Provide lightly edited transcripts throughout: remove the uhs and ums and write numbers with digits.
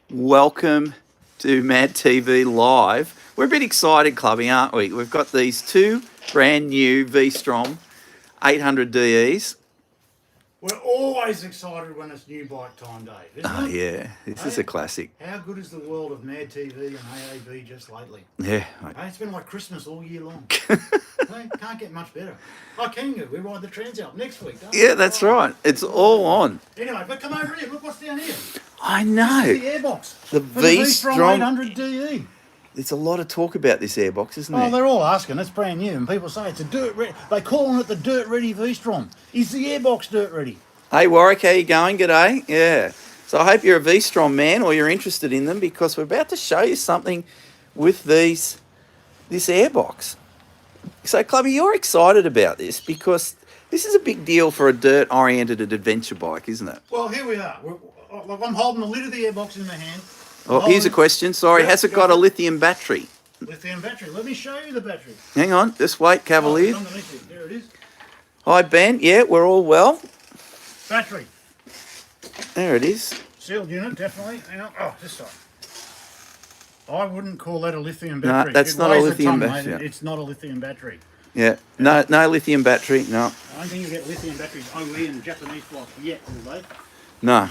Welcome to Mad TV Live. We're a bit excited, Clubby, aren't we? We've got these two brand new V-Strom 800 DEs. We're always excited when it's new bike time, Dave, isn't Oh, it? yeah, this is a classic. How good is the world of Mad TV and AAB just lately? Yeah. Hey, it's been like Christmas all year long. Hey, can't get much better. I can go. We ride the trans out next week, don't we? Yeah, that's right. It's all on. Anyway, but come over here. Look what's down here. I This know. is the airbox. The for the V-Strom V-Strom. 800 DE. There's a lot of talk about this airbox, isn't Oh, there? they're all asking. It's brand new, and people say it's a dirt ready. They calling it the dirt ready V-Strom. Is the airbox dirt ready? Hey, Warwick, how you going? G'day. Yeah. So I hope you're a V-Strom man or you're interested in them because we're about to show you something with this airbox. So, Clubby, you're excited about this because this is a big deal for a dirt-oriented adventure bike, isn't it? Well, here we are. I'm holding the lid of the airbox in my hand. Oh, here's a question. Sorry, Yeah, has it go got for a it. lithium battery? Lithium battery. Let me show you the battery. Hang on, just wait, Cavalier. Oh, underneath it. There it is. Hi, Ben. Yeah, we're all well. Battery. There it is. Sealed unit, definitely. Hang on. Oh, this side. I wouldn't call that a lithium No, battery. that's It not a weighs lithium ton, battery, mate. yeah. It's not a lithium battery. Yeah, no lithium battery. No, I don't think you get lithium batteries OE and Japanese bikes yet, will they? no.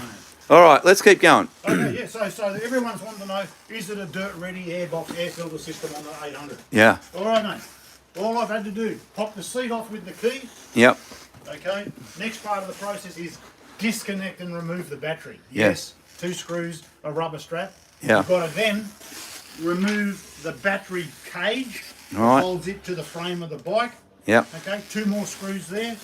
All right, let's keep going. Okay, yeah, so everyone's wanting to know, is it a dirt-ready airbox air filter system on the 800? Yeah. All right, mate. All I've had to do, pop the seat off with the key. Yep. Okay. Next part of the process is disconnect and remove the battery. Yeah. Yes. 2 screws, a rubber strap. Yeah. You've got to then remove the battery cage that Right. holds it to the frame of the bike. Yep. Okay. 2 more screws there.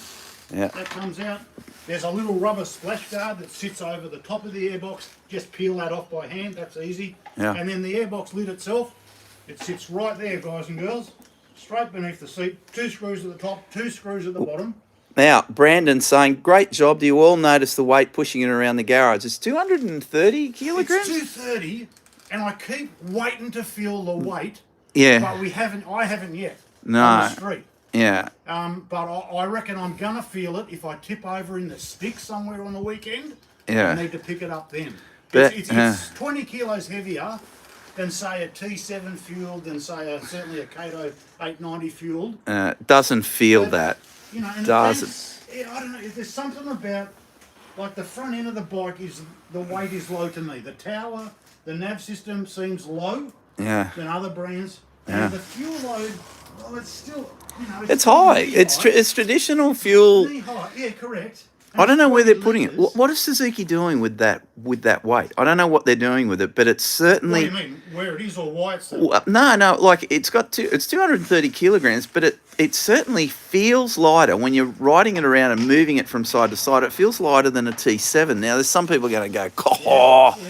Yeah. That comes out. There's a little rubber splash guard that sits over the top of the airbox. Just peel that off by hand. That's easy. Yeah. And then the airbox lid itself, it sits right there, guys and girls. Straight beneath the seat. 2 screws at the top, 2 screws at the bottom. Now, Brandon's saying, great job. Do you all notice the weight pushing it around the garage? It's 230 kilograms? It's 230, and I keep waiting to feel the weight, Yeah. but I haven't yet. No. On the street. Yeah. But I reckon I'm gonna feel it if I tip over in the sticks somewhere on the weekend. I Yeah. need to pick it up then. But, It's 20 kilos heavier than say a T7 fueled, than say certainly a Kato 890 fueled. Doesn't feel But, that. You know, and Doesn't. I don't know. There's something about, like, the front end of the bike the weight is low to me. The tower, the nav system seems low Yeah. than other brands, and Yeah. the fuel load, well, it's still, you know, It's high. knee It's high. it's traditional fuel. Knee high. Yeah, correct. I don't know where they're 20 putting it. litres. What is Suzuki doing with that weight? I don't know what they're doing with it, but it's What do certainly you mean? Where it is or why it's there? no. Like it's 230 kilograms, but it certainly feels lighter when you're riding it around and moving it from side to side. It feels lighter than a T7. Now, there's some people going to go, oh, Yeah.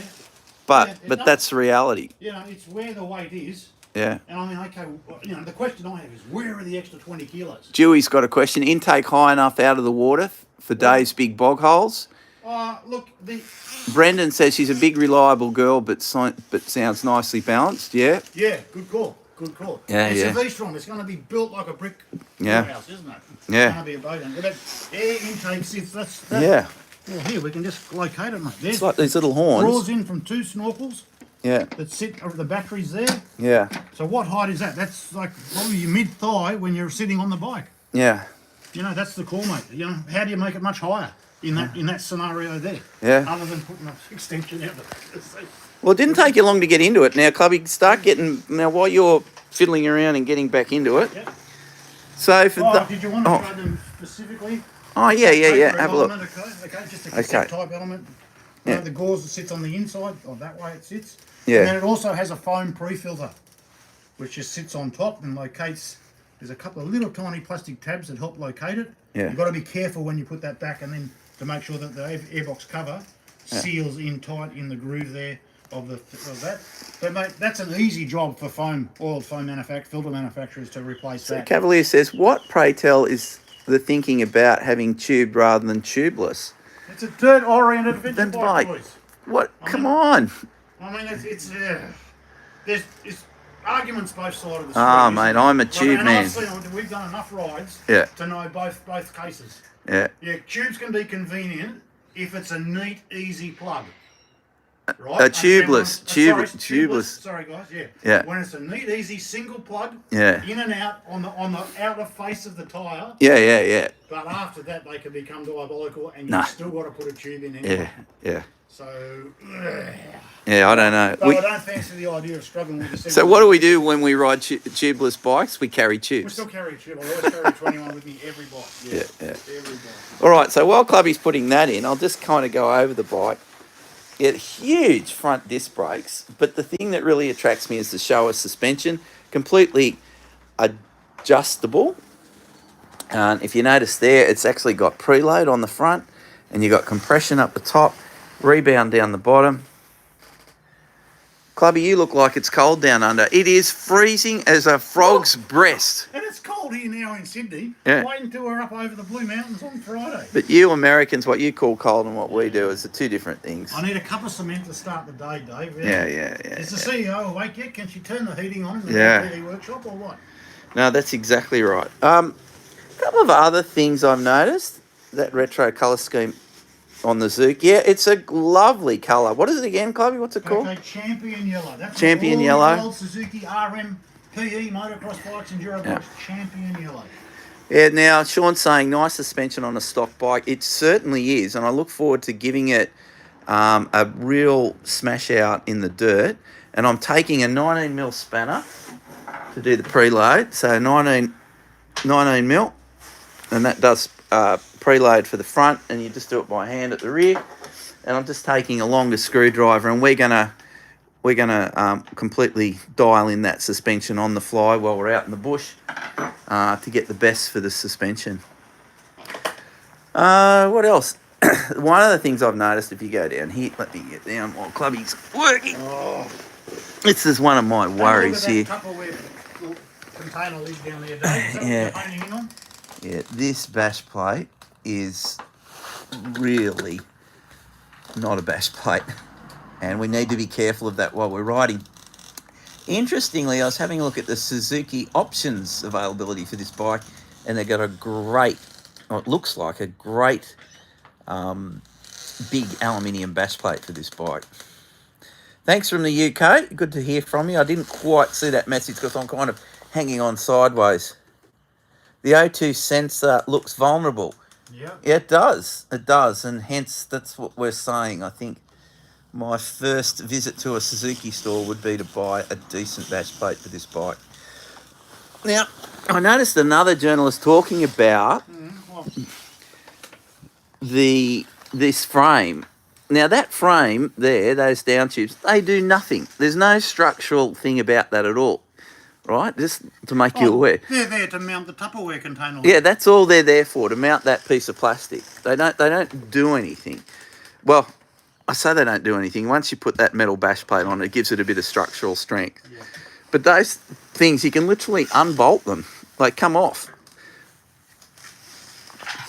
but Yeah, it but does. that's the reality. You know, it's where the weight is. Yeah. And I mean, okay, well, you know, the question I have is, where are the extra 20 kilos? Dewey's got a question. Intake high enough out of the water for Dave's big bog holes? Look, Brendan says she's a big, reliable girl, but sounds nicely balanced. Yeah. yeah, good call. Good call. Yeah, it's yeah. a V-Strom. It's going to be built like a brick Yeah. house, isn't it? Yeah. It's going to be a boat. And that air intake sits. That. Yeah. Well, here we can just locate it, mate. There's It's like these little horns. draws in from 2 snorkels Yeah. that sit over the batteries there. Yeah. So what height is that? That's like probably your mid thigh when you're sitting on the bike. Yeah. You know, that's the call, mate. You know, how do you make it much higher in that scenario there? Yeah. Other than putting an extension out the seat. Well, it didn't take you long to get into it. Now, Clubby, start getting now while you're fiddling around and getting back into it. Yeah. So for Oh, the did you want to show them specifically? yeah. Paper Have a look. element, okay, just a Okay. cassette type element. Yeah. The gauze that sits on the inside, or that way it sits. Yeah. And then it also has a foam pre-filter, which just sits on top and locates. There's a couple of little tiny plastic tabs that help locate it. Yeah. You've got to be careful when you put that back, and then to make sure that the airbox cover seals in tight in the groove there of that. But mate, that's an easy job for filter manufacturers to replace that. Cavalier says, "What, pray tell, is the thinking about having tubed rather than tubeless?" It's a dirt-oriented adventure Then bike, bike. boys. What? Come on. I mean, there's arguments both sides of the street. Ah, isn't mate, there? I'm a Like, tube and man. we've done enough rides Yeah. to know both cases. Yeah. Yeah, tubes can be convenient if it's a neat, easy plug. right? tubeless. Tubeless. Tubeless. Sorry, guys. Yeah. Yeah. When it's a neat, easy single plug. Yeah. In and out on the outer face of the tyre. Yeah. But after that, they can become diabolical, and No. you've still got to put a tube in anyway. Yeah. So. Yeah, I don't know. But I don't fancy the idea of struggling with the single. So what do we do when we ride tubeless bikes? We carry We tubes. still carry a tube. I always carry 21 with me every bike. Yeah. Every bike. All right, so while Clubby's putting that in, I'll just kind of go over the bike. It huge front disc brakes, but the thing that really attracts me is the Showa suspension, completely adjustable. And if you notice there, it's actually got preload on the front, and you've got compression up the top, rebound down the bottom. Clubby, you look like it's cold down under. It is freezing as a frog's breast. And it's cold here now in Sydney. Yeah. Wait until we're up over the Blue Mountains on Friday. But you Americans, what you call cold and what we do is the two different things. I need a cup of cement to start the day, Dave. Yeah. Is the CEO awake yet? Can she turn the heating on in the PD workshop or what? No, that's exactly right. A couple of other things I've noticed. That retro colour scheme on the Zook. Yeah, it's a lovely colour. What is it again, Clubby? What's it called? Okay, Champion Yellow. That's Champion all Yellow. The old Suzuki RM PE motocross bikes and Enduro bikes. Champion Yellow. Yeah, now Sean's saying nice suspension on a stock bike. It certainly is, and I look forward to giving it a real smash out in the dirt. And I'm taking a 19mm spanner to do the preload. So 19mm, and that does preload for the front, and you just do it by hand at the rear. And I'm just taking a longer screwdriver, and we're gonna completely dial in that suspension on the fly while we're out in the bush to get the best for the suspension. What else? One of the things I've noticed, if you go down here, let me get down while Clubby's working. Oh. This is one of my worries here. Tupperware container lid down there, Dave. Yeah. Yeah, this bash plate is really not a bash plate, and we need to be careful of that while we're riding. Interestingly, I was having a look at the Suzuki options availability for this bike, and they've got a great, or it looks like a great big aluminium bash plate for this bike. Thanks from the UK. Good to hear from you. I didn't quite see that message because I'm kind of hanging on sideways. The O2 sensor looks vulnerable. Yeah, it does. It does, and hence that's what we're saying. I think my first visit to a Suzuki store would be to buy a decent bash plate for this bike. Now, I noticed another journalist talking about this frame. Now, that frame there, those down tubes, they do nothing. There's no structural thing about that at all. Right, just to make you aware. They're there to mount the Tupperware container. Yeah, that's all they're there for, to mount that piece of plastic. They don't do anything. Well, I say they don't do anything. Once you put that metal bash plate on, it gives it a bit of structural strength. Yeah. But those things, you can literally unbolt them, like come off.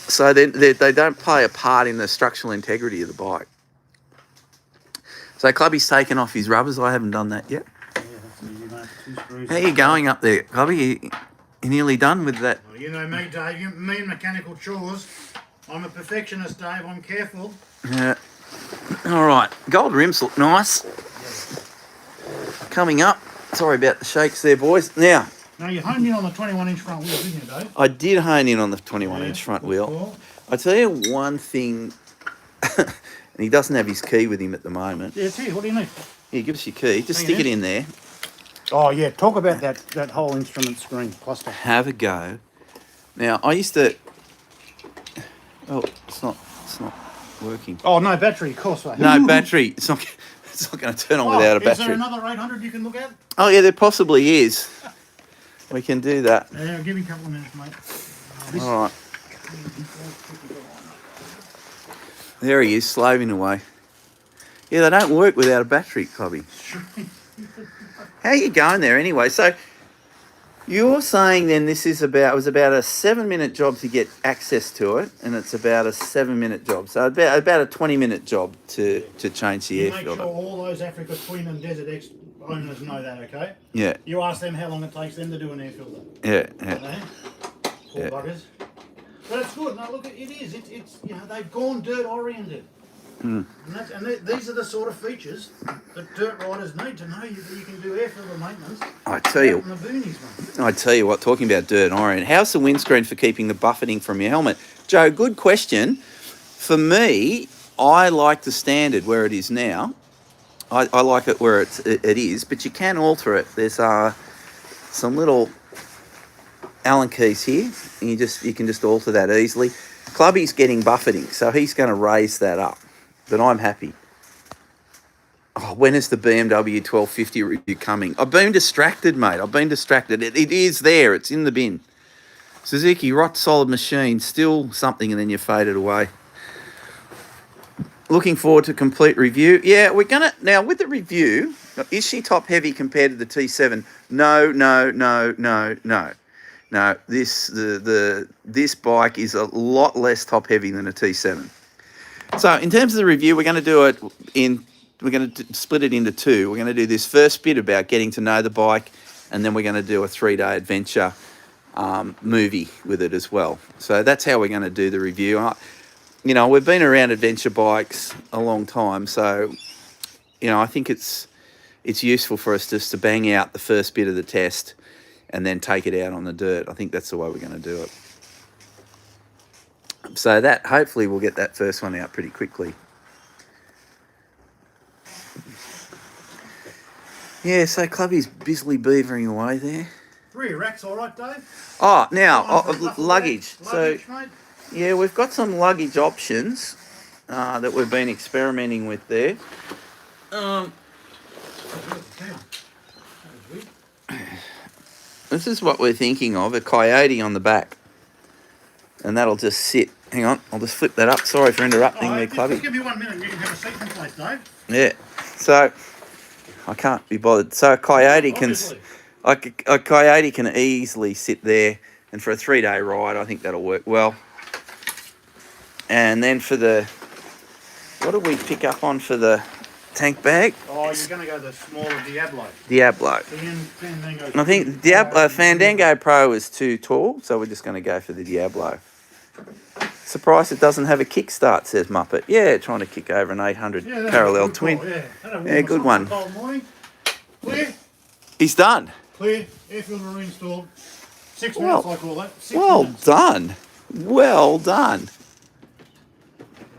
So they don't play a part in the structural integrity of the bike. So Clubby's taken off his rubbers. I haven't done that yet. How are you going up there, Clubby? You nearly done with that? Well, you know me, Dave. Me and mechanical chores. I'm a perfectionist, Dave. I'm careful. Yeah. All right. Gold rims look nice. Coming up. Sorry about the shakes there, boys. Now you honed in on the 21-inch front wheel, didn't you, Dave? I did hone in on the 21-inch front wheel. Cool. I tell you one thing, and he doesn't have his key with him at the moment. Yeah, it's here. What do you need? Here, give us your key. Just Hang stick on. it in there. Oh, yeah. Talk about that whole instrument screen cluster. Have a go. Now, I used to... Oh, it's not working. Oh, no battery, of course. Mate. No battery. It's not going to turn on without a battery. Is there another 800 you can look at? Oh, yeah, there possibly is. We can do that. Yeah, give me a couple of minutes, mate. All right. There he is, slaving away. Yeah, they don't work without a battery, Clubby. How are you going there anyway? So you're saying then this is it was about a 7-minute job to get access to it, and it's about a 7-minute job. So about a 20-minute job to change the air Make filter. sure all those Africa Twin and Desert X owners know that, okay? Yeah. You ask them how long it takes them to do an air filter. Yeah. Okay? Poor buggers. But it's good. No, look, it is. It's they've gone dirt oriented. These are the sort of features that dirt riders need to know that you can do air filter maintenance. I tell you, out in the boonies, mate. I tell you what, talking about dirt and iron, how's the windscreen for keeping the buffeting from your helmet? Joe, good question. For me, I like the standard where it is now. I like it where it is, but you can alter it. There's some little Allen keys here, and you can just alter that easily. Clubby's getting buffeting, so he's going to raise that up, but I'm happy. Oh, when is the BMW 1250 review coming? I've been distracted, mate. I've been distracted. It is there. It's in the bin. Suzuki, rock solid machine, still something, and then you fade it away. Looking forward to complete review. Yeah, we're going to... Now, with the review, is she top heavy compared to the T7? No. No, this bike is a lot less top heavy than a T7. So in terms of the review, we're going to do it we're going to split it into two. We're going to do this first bit about getting to know the bike, and then we're going to do a 3-day adventure movie with it as well. So that's how we're going to do the review. We've been around adventure bikes a long time, so I think it's useful for us just to bang out the first bit of the test and then take it out on the dirt. I think that's the way we're going to do it. So that, hopefully we'll get that first one out pretty quickly. Yeah, so Clubby's busily beavering away there. Rear rack's all right, Dave? Oh, now, luggage. So, mate. yeah, we've got some luggage options that we've been experimenting with there. This is what we're thinking of, a Coyote on the back. And that'll just sit. Hang on, I'll just flip that up. Sorry for interrupting there, Clubby. Just give me 1 minute, you can have a seat in place, Dave. Yeah, so I can't be bothered. So a Coyote a Coyote can easily sit there, and for a 3-day ride, I think that'll work well. And then for what did we pick up on for the tank bag? Oh, you're going to go the smaller Diablo. Diablo. Fandango. I think Fandango Pro is too tall, so we're just going to go for the Diablo. Surprised it doesn't have a kickstart, says Muppet. Yeah, trying to kick over an 800 parallel twin. Yeah, good one. Clear. He's done. Clear. Air filter reinstalled. 6 minutes, I call that. 6 well minutes. done. Well done.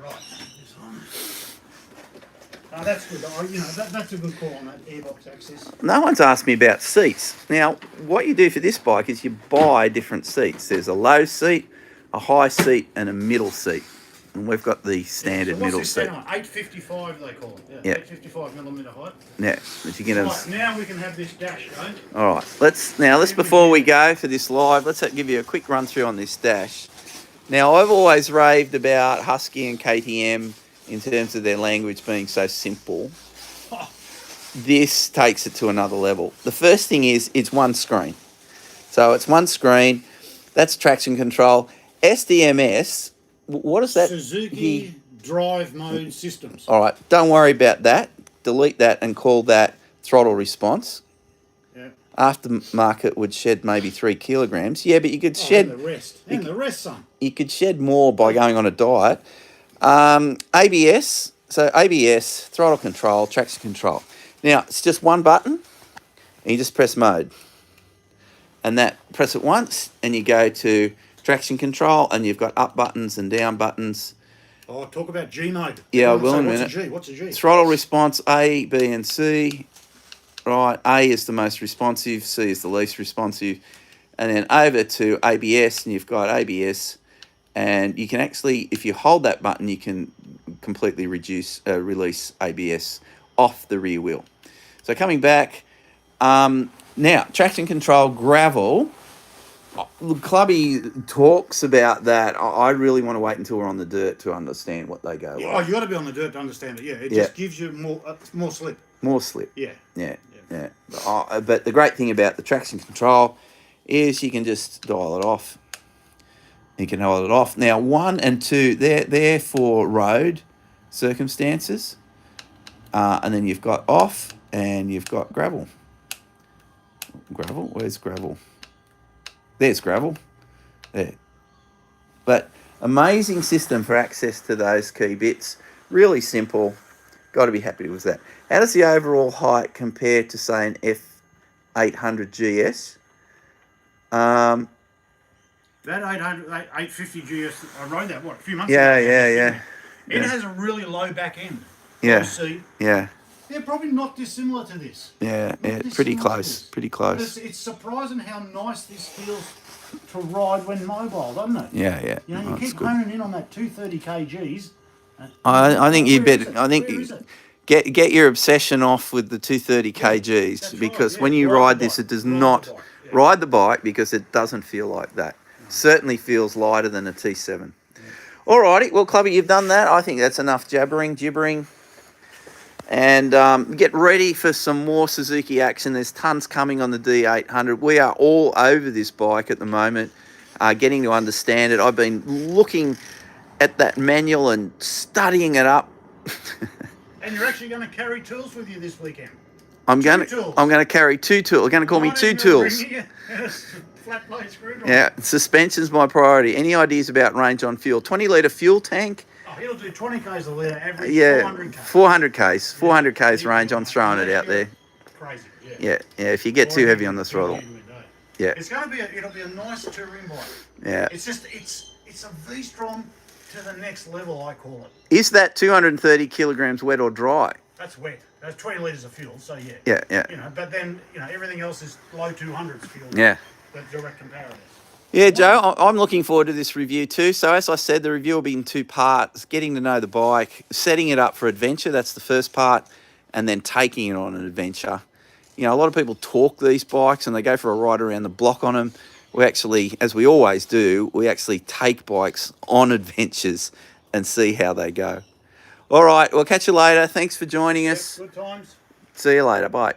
Right. This one. Oh, that's good. That's a good call on that airbox access. No one's asked me about seats. Now, what you do for this bike is you buy different seats. There's a low seat, a high seat, and a middle seat. And we've got the standard middle seat. 855 they call it. Yeah. 855mm height. Yeah, but you get Right, now we can have this dash going. All right, let's before we go for this live, let's give you a quick run through on this dash. Now, I've always raved about Husky and KTM in terms of their language being so simple. This takes it to another level. The first thing is it's one screen. So it's one screen. That's traction control. SDMS. What is that? Suzuki drive mode systems. All right, don't worry about that. Delete that and call that throttle response. Yeah. Aftermarket would shed maybe 3 kilograms. Yeah, but you could shed... And the rest. And the rest, son. You could shed more by going on a diet. ABS. So ABS, throttle control, traction control. Now, it's just one button, and you just press mode. And press it once, and you go to traction control, and you've got up buttons and down buttons. Oh, talk about G mode. Yeah, I will in a minute. What's a G? Throttle response, A, B, and C. Right, A is the most responsive, C is the least responsive. And then over to ABS, and you've got ABS. And you can actually, if you hold that button, you can completely release ABS off the rear wheel. So coming back, now, traction control, gravel. Clubby talks about that. I really want to wait until we're on the dirt to understand what they go like. Oh, you got to be on the dirt to understand it. Yeah, it just gives you more slip. More slip. Yeah. But the great thing about the traction control is you can just dial it off. You can hold it off. Now, 1 and 2, they're for road circumstances. And then you've got off and you've got gravel. Gravel? Where's gravel? There's gravel. There. But amazing system for access to those key bits. Really simple. Got to be happy with that. How does the overall height compare to, say, an F800 GS? That 850 GS, I rode that, what, a few months Yeah, ago? yeah, yeah. It has a really low back end. Yeah, Low seat. yeah, They're probably not dissimilar to this. yeah, Not yeah. dissimilar Pretty to close, this. pretty But close. it's surprising how nice this feels to ride when mobile, doesn't it? Yeah, yeah. You know, you That's keep good. honing in on that 230 kgs. I think you Where is better. it? I think Where you is it? get your obsession off with the 230 Yeah, kgs that's right, because yeah. when you Ride the ride this, bike. it does Ride the not bike, yeah. ride the bike because it doesn't feel like that. Certainly feels lighter than a T7. Alrighty, well, Clubby, you've done that. I think that's enough gibbering. And get ready for some more Suzuki action. There's tons coming on the D800. We are all over this bike at the moment, getting to understand it. I've been looking at that manual and studying it up. And you're actually going to carry tools with you this weekend. I'm going to carry 2 tools. They're going to call me 2 tools. Flat blade screwdriver. Yeah, suspension's my priority. Any ideas about range on fuel? 20-litre fuel tank. Oh, it'll do 20 k's a litre every 400 k's. 400 k's. 400 k's range on throwing it out there. Crazy, yeah. Yeah, yeah. If you get too heavy on the throttle. Yeah. It's going to be it'll be a nice touring bike. Yeah. It's just it's a V-Strom to the next level, I call it. Is that 230 kilograms wet or dry? That's wet. That's 20 litres of fuel, so yeah. Yeah, yeah. You know, but then everything else is low 200s fuel. Yeah. The direct comparative. Yeah, Joe, I'm looking forward to this review too. So as I said, the review will be in 2 parts, getting to know the bike, setting it up for adventure, that's the first part, and then taking it on an adventure. You know, a lot of people talk these bikes and they go for a ride around the block on them. We actually, as we always do, we actually take bikes on adventures and see how they go. All right, we'll catch you later. Thanks for joining us. Good times. See you later. Bye.